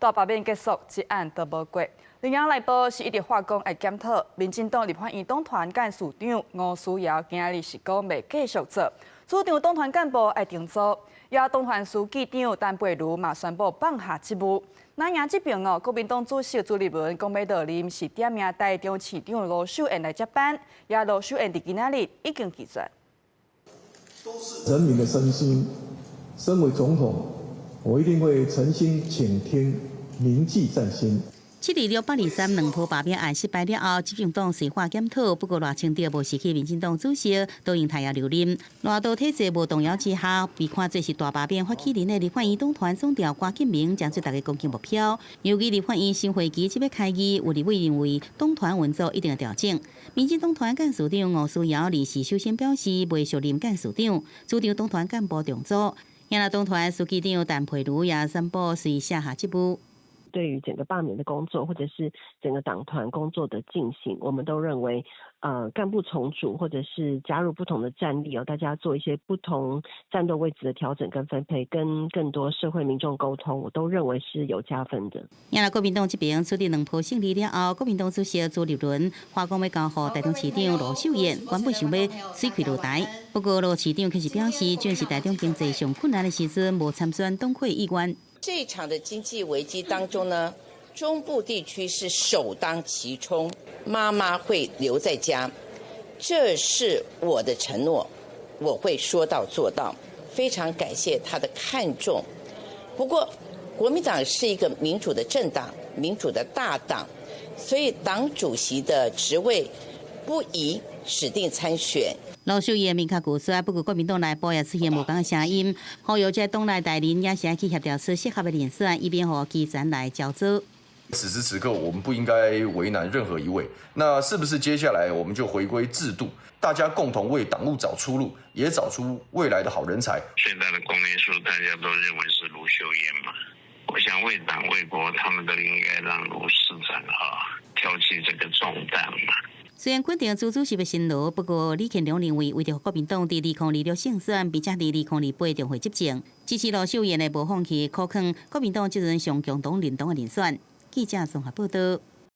大罢免结束，一案都无过。林阳内部是一直化工来检讨，民进党立法院党团干事长吴思瑶今日是讲未继续做，主张党团干部爱停做，也党团书记长陈佩如嘛宣布放下职务。那赢这边哦，国民党主席朱立伦讲要到临时点名台中市长罗秀燕来接班，也罗秀燕伫今仔日已经拒绝。人民的声心，身为总统，我一定会诚心倾听，铭记在心。7日623两波罢免案失败了后，执政党细化检讨，不过赖清德无失去民进党主席，都用台下留任。赖道体制无动摇之下，被看作是大罢免发起人的立法院党团总调关敬明将做大家攻击目标。尤其立法院新会期即要开议，有立委认为党团运作一定要调整。民进党团干事长吴思瑶临时首先表示，未续任干事长，主张党团干部重组。也党团书记长陈佩如也宣布随下下职务。对于整个罢免的工作，或者是整个党团工作的进行，我们都认为，干部重组或者是加入不同的战力，大家做一些不同战斗位置的调整跟分配，跟更多社会民众沟通，我都认为是有加分的。也国民党这边处理两波胜利了后，国民党主席朱立伦话讲要交予台中市长罗秀燕，原本想要水开落台，不过罗市长却是表示，正是台中经济上困难的时阵，无参选党魁意愿。这场的经济危机当中呢，中部地区是首当其冲，妈妈会留在家，这是我的承诺，我会说到做到。非常感谢他的看重。不过，国民党是一个民主的政党，民主的大党，所以党主席的职位不宜指定参选。罗秀燕明确拒绝，不过国民党内部也出现无同的声音，呼吁在党内代理也是去协调出适合的人选，以便和基层来交织。此时此刻，我们不应该为难任何一位。那是不是接下来我们就回归制度，大家共同为党务找出路，也找出未来的好人才？现在的公民数大家都认为是卢秀燕嘛，我想为党为国，他们都应该让卢市长挑起这个重担嘛。虽然肯定朱主席的辛劳，不过李乾隆认为，为着国民党伫2026胜选，并且伫2028中会执政，支持罗秀燕的无放弃，可劝国民党这阵上强党领导的人选。记者综合报道。